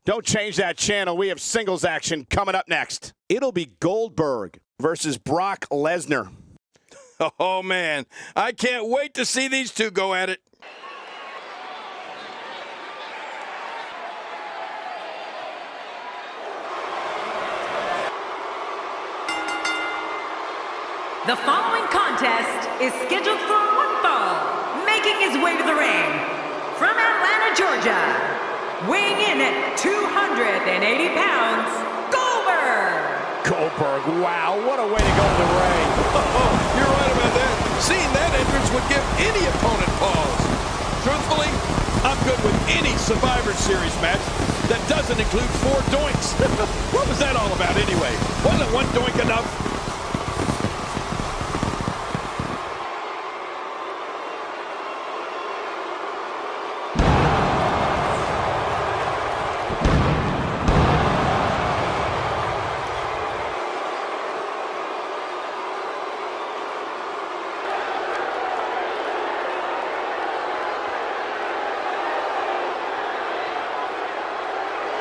Don't change that channel. We have singles action coming up next. It'll be Goldberg versus Brock Lesnar. Oh, man. I can't wait to see these two go at it. The following contest is scheduled for one fall. Making his way to the ring from Atlanta, Georgia, weighing in at 280 pounds, Goldberg, wow, what a way to go to the ring. Oh, you're right about that. Seeing that entrance would give any opponent pause. Truthfully, I'm good with any Survivor Series match that doesn't include 4 doinks. What was that all about anyway? Wasn't one doink enough?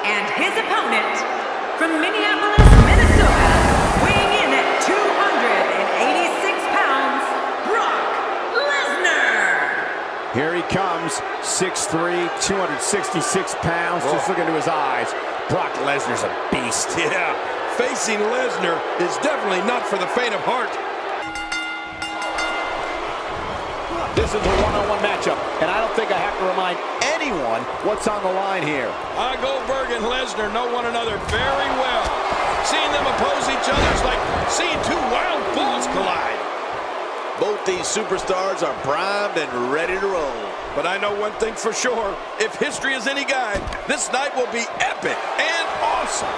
and his opponent from Minneapolis, Minnesota, weighing in at 286 pounds, Brock Lesnar. Here he comes, 6'3", 266 pounds. Just look into his eyes. Brock Lesnar's a beast. Yeah, facing Lesnar is definitely not for the faint of heart. This is a one-on-one matchup, and I don't think I have to remind anyone what's on the line here. Goldberg and Lesnar know one another very well. Seeing them oppose each other is like seeing 2 wild bulls collide. Both these superstars are primed and ready to roll. But I know one thing for sure. If history is any guide, this night will be epic and awesome.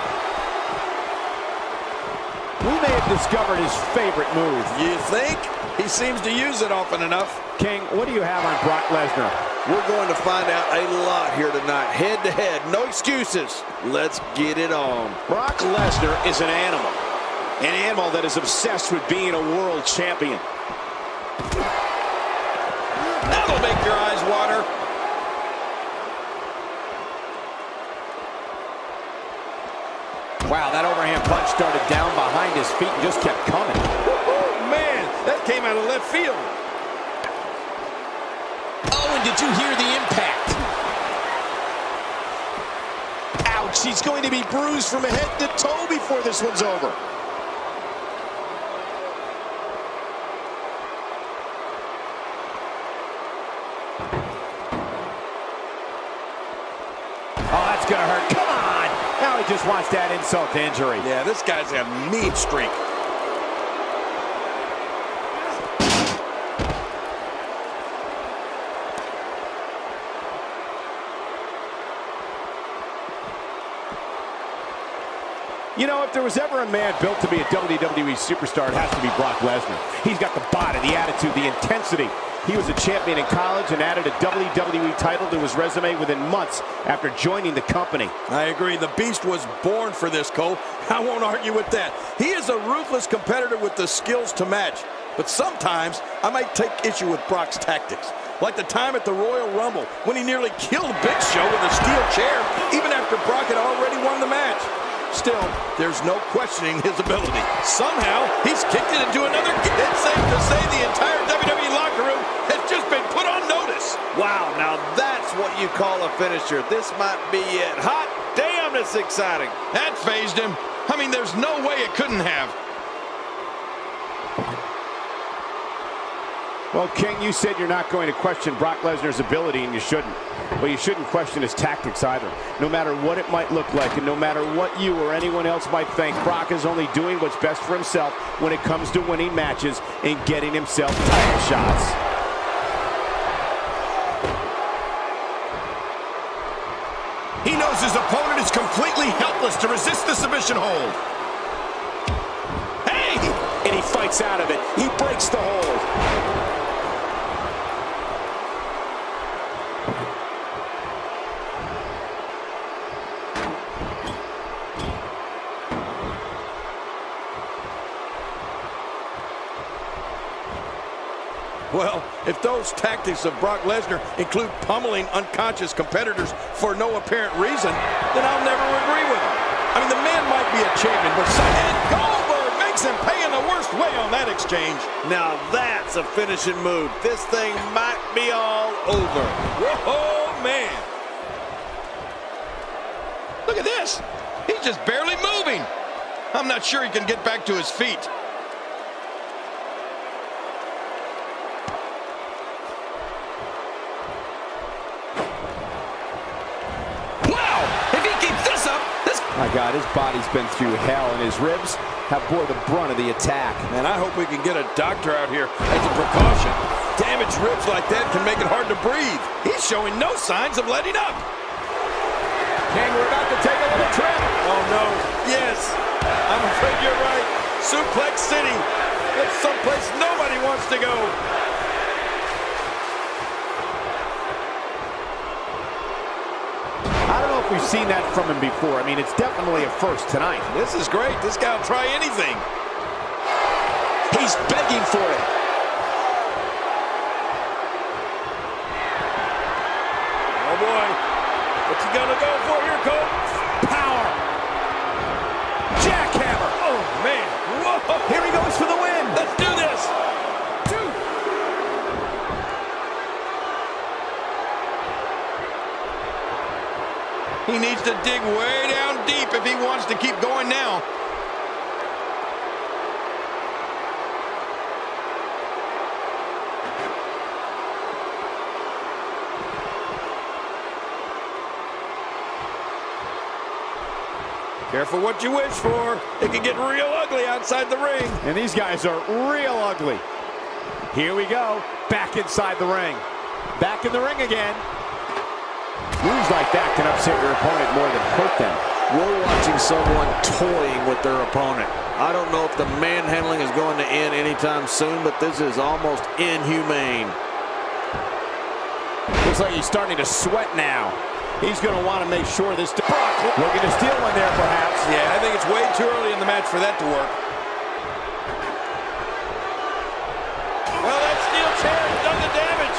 We may have discovered his favorite move. You think? He seems to use it often enough. King, what do you have on Brock Lesnar? We're going to find out a lot here tonight. Head to head, no excuses. Let's get it on. Brock Lesnar is an animal that is obsessed with being a world champion. That'll make your eyes water. Wow, that overhand punch started down behind his feet and just kept coming. Oh, man, that came out of left field. Oh, and did you hear the impact? Ouch, he's going to be bruised from head to toe before this one's over. Oh, that's gonna hurt. Come on! Now he just wants that insult to injury. Yeah, this guy's a mean streak. You know, if there was ever a man built to be a WWE superstar, it has to be Brock Lesnar. He's got the body, the attitude, the intensity. He was a champion in college and added a WWE title to his resume within months after joining the company. I agree. The Beast was born for this, Cole. I won't argue with that. He is a ruthless competitor with the skills to match. But sometimes I might take issue with Brock's tactics. Like the time at the Royal Rumble when he nearly killed Big Show with a steel chair even after Brock had already won the match. Still, there's no questioning his ability. Somehow, he's kicked it into another gear. It's safe to say the entire WWE locker room has just been put on notice. Wow, now that's what you call a finisher. This might be it. Hot damn, that's exciting. That phased him. I mean, there's no way it couldn't have. Well, King, you said you're not going to question Brock Lesnar's ability, and you shouldn't. But you shouldn't question his tactics either. No matter what it might look like, and no matter what you or anyone else might think, Brock is only doing what's best for himself when it comes to winning matches and getting himself title shots. He knows his opponent is completely helpless to resist the submission hold. Hey! And he fights out of it. He breaks the hold. Well, if those tactics of Brock Lesnar include pummeling unconscious competitors for no apparent reason, then I'll never agree with him. I mean, the man might be a champion, but and Goldberg makes him pay in the worst way on that exchange. Now that's a finishing move. This thing might be all over. Whoa, man. Look at this. He's just barely moving. I'm not sure he can get back to his feet. Wow! If he keeps this up, this... My God, his body's been through hell, and his ribs have bore the brunt of the attack. Man, I hope we can get a doctor out here as a precaution. Damaged ribs like that can make it hard to breathe. He's showing no signs of letting up. King, we're about to take a little trip. Oh, no. Yes. I'm afraid you're right. Suplex City. That's someplace nobody wants to go. I don't know if we've seen that from him before. I mean, it's definitely a first tonight. This is great. This guy will try anything. He's begging for it. Oh, boy. What's he gonna go for here, Cole? Power. Jackhammer. Oh, man. Whoa. Here he goes for the win. Let's do this. He needs to dig way down deep if he wants to keep going now. Careful what you wish for. It can get real ugly outside the ring. And these guys are real ugly. Here we go. Back inside the ring. Back in the ring again. Moves like that can upset your opponent more than hurt them. We're watching someone toying with their opponent. I don't know if the manhandling is going to end anytime soon, but this is almost inhumane. Looks like he's starting to sweat now. He's going to want to make sure this... Brock looking to steal one there, perhaps. Yeah, I think it's way too early in the match for that to work. Well, that steel chair has done the damage.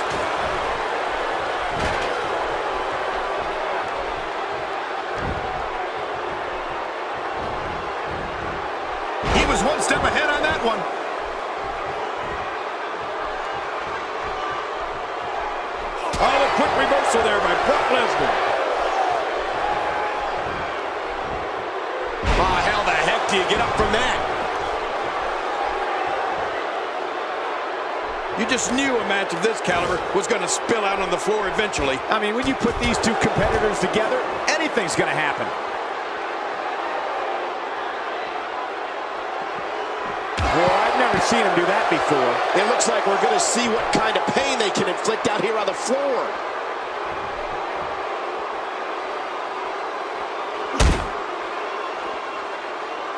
He was one step ahead on that one. Oh, a quick reversal there by Brock Lesnar. Oh, how the heck do you get up from that? You just knew a match of this caliber was going to spill out on the floor eventually. I mean, when you put these two competitors together, anything's going to happen. Well, I've never seen him do that before. It looks like we're going to see what kind of pain they can inflict out here on the floor.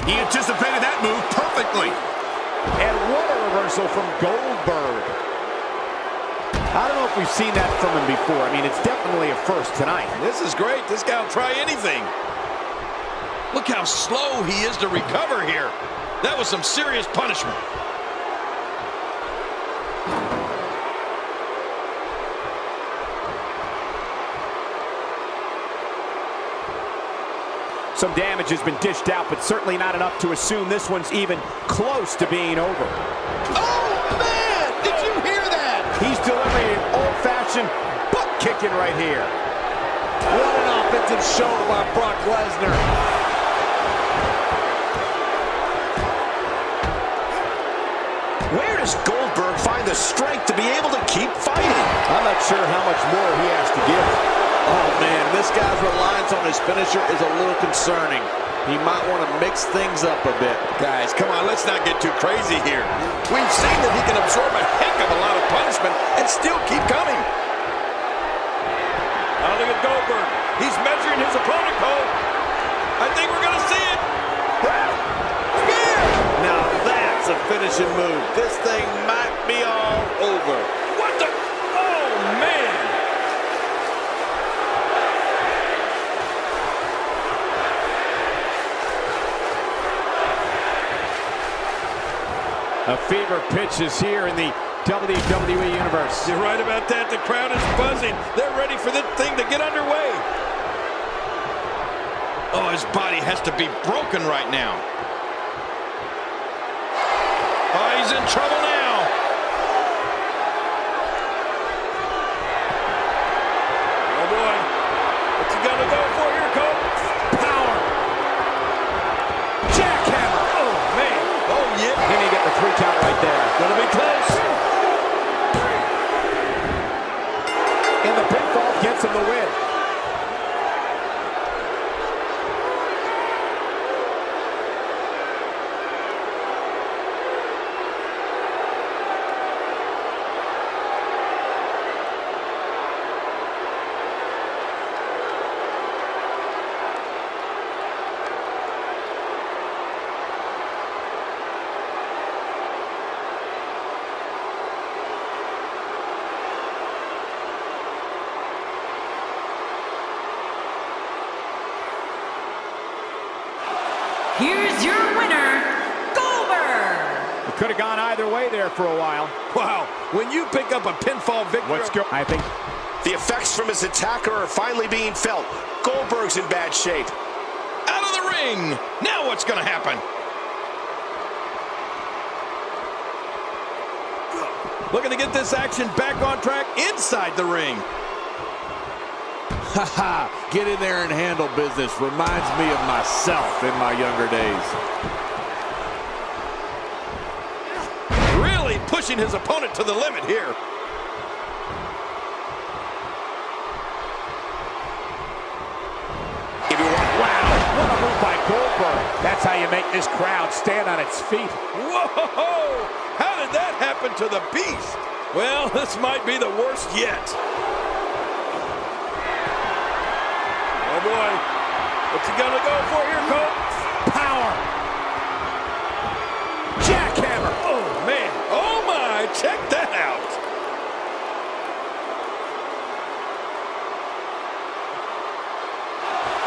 He anticipated that move perfectly. And what a reversal from Goldberg. I don't know if we've seen that from him before. I mean, it's definitely a first tonight. This is great. This guy will try anything. Look how slow he is to recover here. That was some serious punishment. Some damage has been dished out, but certainly not enough to assume this one's even close to being over. Oh, man! Did you hear that? He's delivering an old-fashioned butt kicking right here. What an offensive show by Brock Lesnar. Where does Goldberg find the strength to be able to keep fighting? I'm not sure how much more he has to give. Oh, man, this guy's reliance on his finisher is a little concerning. He might want to mix things up a bit. Guys, come on, let's not get too crazy here. We've seen that he can absorb a heck of a lot of punishment and still keep coming. Now look at Goldberg. He's measuring his opponent, Cole. I think we're going to see it. Spear! Now that's a finishing move. This thing might be all over. What the? Oh, man. A fever pitch is here in the WWE Universe. You're right about that. The crowd is buzzing. They're ready for this thing to get underway. Oh, his body has to be broken right now. Oh, he's in trouble now. Oh, boy. What's he gonna go for here, Cole? Power. Jackhammer. Oh, man. Oh, yeah. Then he get the 3 count right there. Gonna be close. And the pinfall gets him the win. Here's your winner, Goldberg. It could have gone either way there for a while. Wow. When you pick up a pinfall victory. What's going? I think The effects from his attacker are finally being felt. Goldberg's in bad shape. Out of the ring. Now what's going to happen? Looking to get this action back on track inside the ring. Haha, get in there and handle business. Reminds me of myself in my younger days. Really pushing his opponent to the limit here. wow, what a move by Goldberg. That's how you make this crowd stand on its feet. Whoa! How did that happen to the Beast? Well, this might be the worst yet. Oh, boy. What's he gonna go for here, Cole? Power. Jackhammer. Oh, man. Oh, my. Check that out.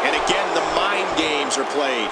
And again, the mind games are played.